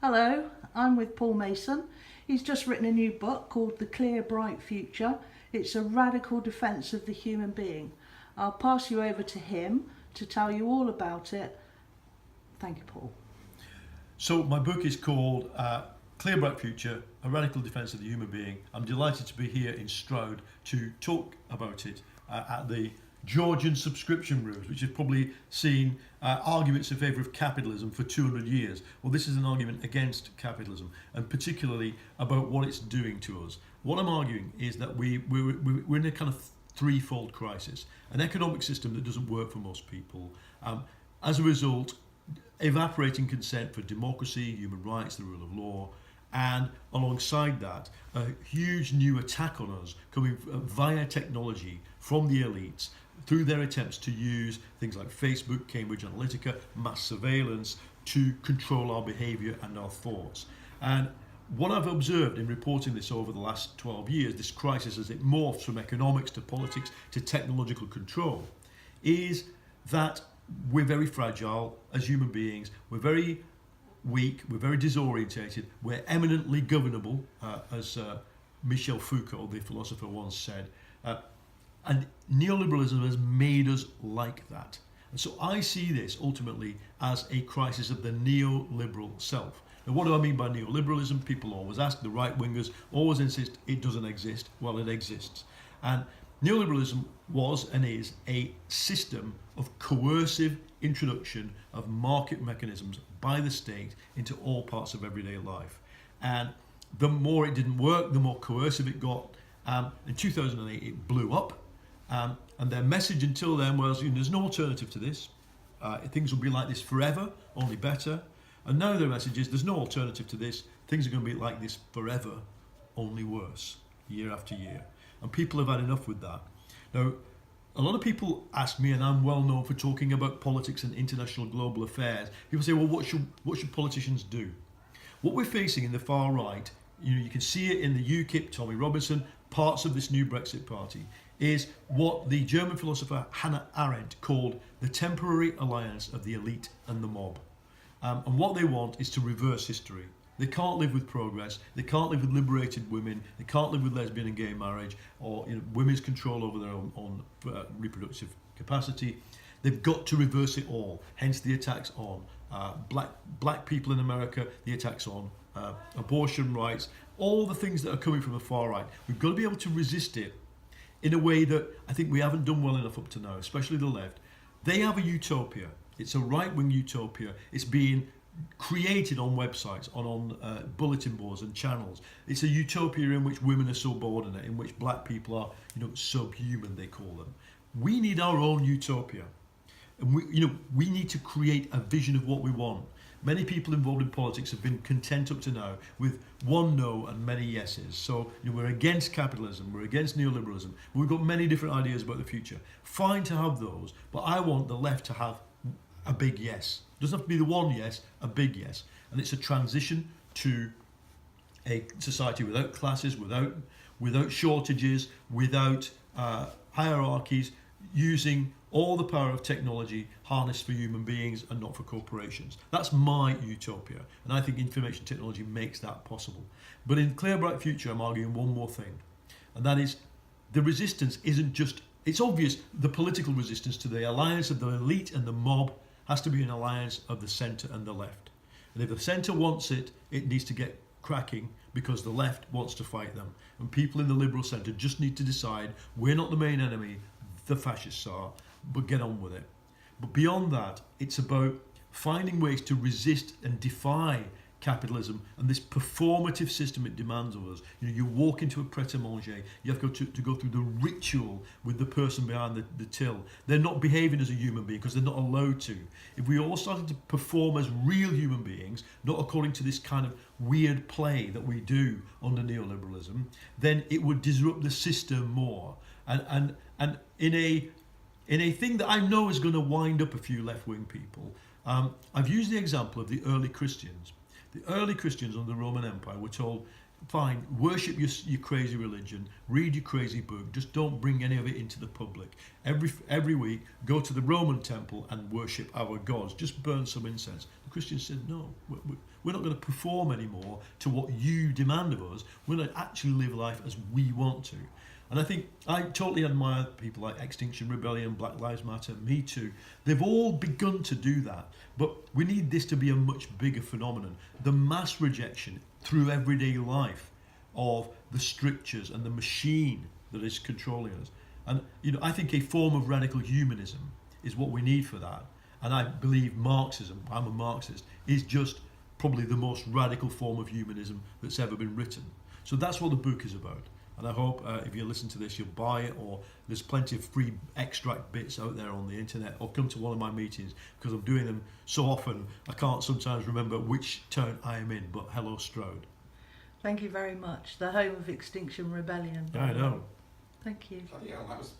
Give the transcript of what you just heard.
Hello, I'm with Paul Mason. He's just written a new book called The Clear Bright Future. It's a radical defence of the human being. I'll pass you over to him to tell you all about it. Thank you, Paul. So my book is called Clear Bright Future, A Radical Defence of the Human Being. I'm delighted to be here in Stroud to talk about it at the Georgian subscription rooms, which have probably seen arguments in favour of capitalism for 200 years. Well, this is an argument against capitalism, and particularly about what it's doing to us. What I'm arguing is that we're in a kind of threefold crisis. An economic system that doesn't work for most people. As a result, evaporating consent for democracy, human rights, the rule of law, and alongside that, a huge new attack on us coming via technology from the elites through their attempts to use things like Facebook, Cambridge Analytica, mass surveillance to control our behaviour and our thoughts. And what I've observed in reporting this over the last 12 years, this crisis as it morphs from economics to politics to technological control, is that we're very fragile as human beings, we're very weak, we're very disorientated, we're eminently governable, as Michel Foucault, the philosopher, once said, and neoliberalism has made us like that. And so I see this ultimately as a crisis of the neoliberal self. Now, what do I mean by neoliberalism? People always ask, the right-wingers always insist it doesn't exist. Well, it exists. And neoliberalism was and is a system of coercive introduction of market mechanisms by the state into all parts of everyday life. And the more it didn't work, the more coercive it got. In 2008, it blew up. And their message until then was, there's no alternative to this. Things will be like this forever, only better. And now their message is, there's no alternative to this. Things are going to be like this forever, only worse, year after year. And people have had enough with that. Now, a lot of people ask me, and I'm well known for talking about politics and international global affairs. People say, well, what should politicians do? What we're facing in the far right, you can see it in the UKIP, Tommy Robinson, parts of this new Brexit party, is what the German philosopher Hannah Arendt called the temporary alliance of the elite and the mob. And what they want is to reverse history. They can't live with progress. They can't live with liberated women. They can't live with lesbian and gay marriage or women's control over their own reproductive capacity. They've got to reverse it all. Hence the attacks on black people in America, the attacks on abortion rights, all the things that are coming from the far right. We've got to be able to resist it in a way that I think we haven't done well enough up to now, especially the left. They have a utopia. It's a right-wing utopia. It's being created on websites, on bulletin boards and channels. It's a utopia in which women are subordinate, in which black people are, subhuman, they call them. We need our own utopia. And we need to create a vision of what we want. Many people involved in politics have been content up to now with one no and many yeses. So we're against capitalism, we're against neoliberalism, but we've got many different ideas about the future. Fine to have those, but I want the left to have a big yes. It doesn't have to be the one yes, a big yes. And it's a transition to a society without classes, without shortages, without hierarchies, using all the power of technology harnessed for human beings and not for corporations. That's my utopia, and I think information technology makes that possible. But in Clear Bright Future, I'm arguing one more thing, and that is the resistance isn't just, it's obvious the political resistance to the alliance of the elite and the mob has to be an alliance of the centre and the left. And if the centre wants it, it needs to get cracking because the left wants to fight them. And people in the liberal centre just need to decide, we're not the main enemy, the fascists are, but get on with it. But beyond that, it's about finding ways to resist and defy capitalism and this performative system it demands of us. You walk into a pret-a-manger, you have to go through the ritual with the person behind the till. They're not behaving as a human being because they're not allowed to. If we all started to perform as real human beings, not according to this kind of weird play that we do under neoliberalism, then it would disrupt the system more. And in a thing that I know is going to wind up a few left-wing people, I've used the example of the early Christians. The early Christians under the Roman Empire were told, fine, worship your crazy religion, read your crazy book, just don't bring any of it into the public. Every week, go to the Roman temple and worship our gods. Just burn some incense. The Christians said, no, we're not going to perform anymore to what you demand of us. We're going to actually live life as we want to. And I think I totally admire people like Extinction Rebellion, Black Lives Matter, Me Too. They've all begun to do that. But we need this to be a much bigger phenomenon. The mass rejection through everyday life of the strictures and the machine that is controlling us. And I think a form of radical humanism is what we need for that. And I believe Marxism, I'm a Marxist, is just probably the most radical form of humanism that's ever been written. So that's what the book is about. And I hope if you listen to this, you'll buy it, or there's plenty of free extract bits out there on the internet, or come to one of my meetings, because I'm doing them so often I can't sometimes remember which town I am in. But hello, Stroud. Thank you very much. The home of Extinction Rebellion. I know. Thank you. Bloody hell, that was